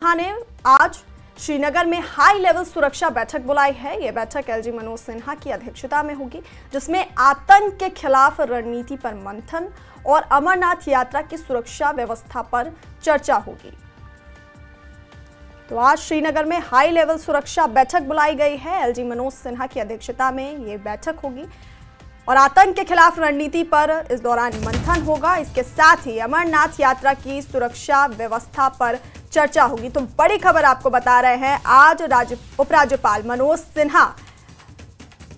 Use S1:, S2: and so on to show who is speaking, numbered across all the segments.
S1: सिन्हा ने आज श्रीनगर में हाई लेवल सुरक्षा बैठक बुलाई है। यह बैठक एलजी मनोज सिन्हा की अध्यक्षता में होगी, जिसमें आतंक के खिलाफ रणनीति पर मंथन और अमरनाथ यात्रा की सुरक्षा व्यवस्था पर चर्चा होगी। तो आज श्रीनगर में हाई लेवल सुरक्षा बैठक बुलाई गई है। एलजी मनोज सिन्हा की अध्यक्षता में ये बैठक होगी और आतंक के खिलाफ रणनीति पर इस दौरान मंथन होगा। इसके साथ ही अमरनाथ यात्रा की सुरक्षा व्यवस्था पर चर्चा होगी। तो बड़ी खबर आपको बता रहे हैं, आज उपराज्यपाल मनोज सिन्हा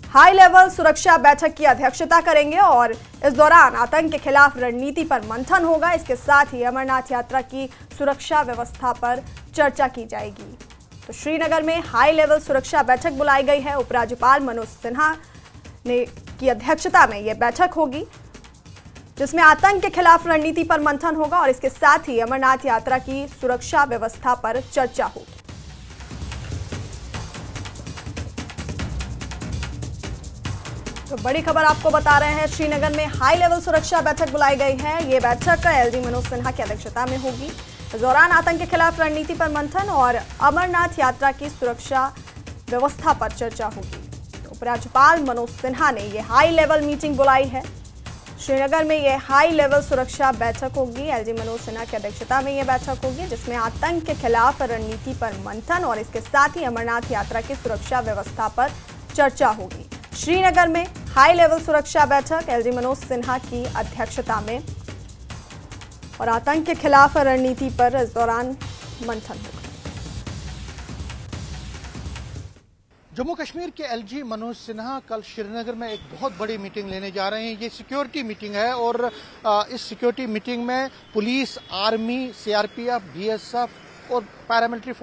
S1: हाई लेवल सुरक्षा बैठक की अध्यक्षता करेंगे और इस दौरान आतंक के खिलाफ रणनीति पर मंथन होगा। इसके साथ ही अमरनाथ यात्रा की सुरक्षा व्यवस्था पर चर्चा की जाएगी। तो श्रीनगर में हाई लेवल सुरक्षा बैठक बुलाई गई है। उपराज्यपाल मनोज सिन्हा की अध्यक्षता में यह बैठक होगी, जिसमें आतंक के खिलाफ रणनीति पर मंथन होगा और इसके साथ ही अमरनाथ यात्रा की सुरक्षा व्यवस्था पर चर्चा होगी। तो बड़ी खबर आपको बता रहे हैं, श्रीनगर में हाई लेवल सुरक्षा बैठक बुलाई गई है। ये बैठक एलजी मनोज सिन्हा की अध्यक्षता में होगी। इस दौरान आतंक के खिलाफ रणनीति पर मंथन और अमरनाथ यात्रा की सुरक्षा व्यवस्था पर चर्चा होगी। उपराज्यपाल मनोज सिन्हा ने यह हाई लेवल मीटिंग बुलाई है। श्रीनगर में यह हाई लेवल सुरक्षा बैठक होगी। एलजी मनोज सिन्हा की अध्यक्षता में यह बैठक होगी, जिसमें आतंक के खिलाफ रणनीति पर मंथन और इसके साथ ही अमरनाथ यात्रा की सुरक्षा व्यवस्था पर चर्चा होगी। श्रीनगर में हाई लेवल सुरक्षा बैठक एलजी मनोज सिन्हा की अध्यक्षता में और आतंक के खिलाफ रणनीति पर इस दौरान मंथन होगा।
S2: जम्मू कश्मीर के एलजी मनोज सिन्हा कल श्रीनगर में एक बहुत बड़ी मीटिंग लेने जा रहे हैं। ये सिक्योरिटी मीटिंग है और इस सिक्योरिटी मीटिंग में पुलिस, आर्मी, सीआरपीएफ, बीएसएफ और पैरामिलिट्री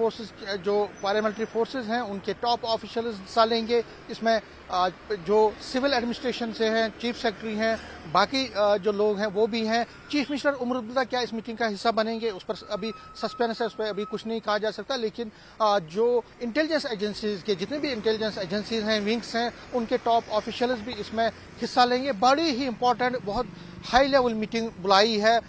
S2: फोर्सेस हैं, उनके टॉप ऑफिशियल्स हिस्सा लेंगे। इसमें जो सिविल एडमिनिस्ट्रेशन से हैं, चीफ सेक्रेटरी हैं, बाकी जो लोग हैं वो भी हैं। चीफ मिनिस्टर उमर अब्दुल्ला क्या इस मीटिंग का हिस्सा बनेंगे, उस पर अभी सस्पेंस है, उस पर अभी कुछ नहीं कहा जा सकता। लेकिन जो इंटेलिजेंस एजेंसीज के जितने भी इंटेलिजेंस एजेंसीज हैं, विंग्स हैं, उनके टॉप ऑफिशियल्स भी इसमें हिस्सा लेंगे। बड़ी ही इंपॉर्टेंट, बहुत हाई लेवल मीटिंग बुलाई है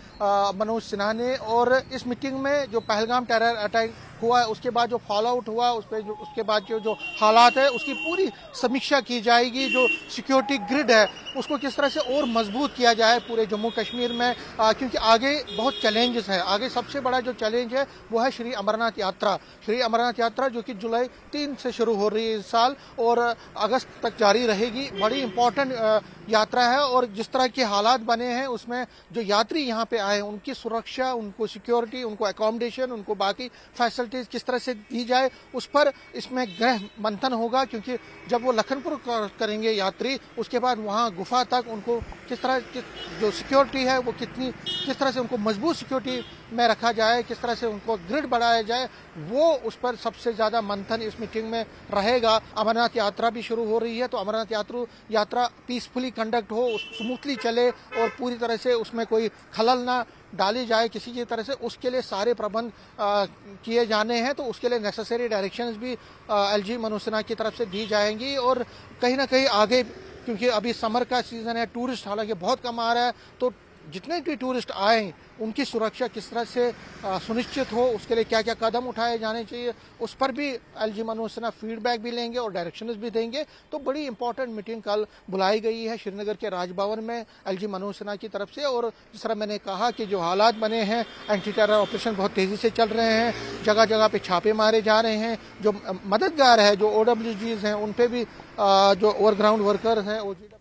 S2: मनोज सिन्हा ने। और इस मीटिंग में जो पहलगाम टेरर अटैक हुआ है, उसके बाद जो फॉल आउट हुआ, उसके बाद जो हालात है, उसकी पूरी समीक्षा की जाएगी। जो सिक्योरिटी ग्रिड है उसको किस तरह से और मजबूत किया जाए पूरे जम्मू कश्मीर में, क्योंकि आगे बहुत चैलेंजेस हैं। आगे सबसे बड़ा जो चैलेंज है वो है श्री अमरनाथ यात्रा। श्री अमरनाथ यात्रा जो कि जुलाई 3 से शुरू हो रही है इस साल और अगस्त तक जारी रहेगी। बड़ी इंपॉर्टेंट यात्रा है और जिस तरह के हालात बने हैं उसमें जो यात्री यहाँ पे आए उनकी सुरक्षा, उनको सिक्योरिटी, उनको अकोमोडेशन, उनको बाकी फैसिलिटीज किस तरह से दी जाए, उस पर इसमें गहन मंथन होगा। क्योंकि जब वो लखनपुर करेंगे यात्री, उसके बाद वहाँ गुफा तक उनको किस तरह जो सिक्योरिटी है वो किस तरह से उनको मजबूत सिक्योरिटी में रखा जाए, किस तरह से उनको ग्रिड बढ़ाया जाए, वो उस पर सबसे ज्यादा मंथन इस मीटिंग में रहेगा। अमरनाथ यात्रा भी शुरू हो रही है, तो अमरनाथ यात्रा पीसफुली कंडक्ट हो, स्मूथली चले और पूरी तरह से उसमें कोई खलल ना डाली जाए किसी की तरह से, उसके लिए सारे प्रबंध किए जाने हैं। तो उसके लिए नेसेसरी डायरेक्शंस भी एलजी मनोज सिन्हा की तरफ से दी जाएंगी। और कहीं ना कहीं आगे, क्योंकि अभी समर का सीजन है, टूरिस्ट हालांकि बहुत कम आ रहा है, तो जितने भी टूरिस्ट आए उनकी सुरक्षा किस तरह से सुनिश्चित हो, उसके लिए क्या क्या कदम उठाए जाने चाहिए, उस पर भी एलजी मनोज सिन्हा फीडबैक भी लेंगे और डायरेक्शंस भी देंगे। तो बड़ी इंपॉर्टेंट मीटिंग कल बुलाई गई है श्रीनगर के राजभवन में एलजी मनोज सिन्हा की तरफ से। और जिस तरह मैंने कहा कि जो हालात बने हैं, एंटी टेरर ऑपरेशन बहुत तेजी से चल रहे हैं, जगह जगह पे छापे मारे जा रहे हैं। जो मददगार है, जो OWGs हैं, उन पे भी जो ओवरग्राउंड वर्कर्स हैं, OGW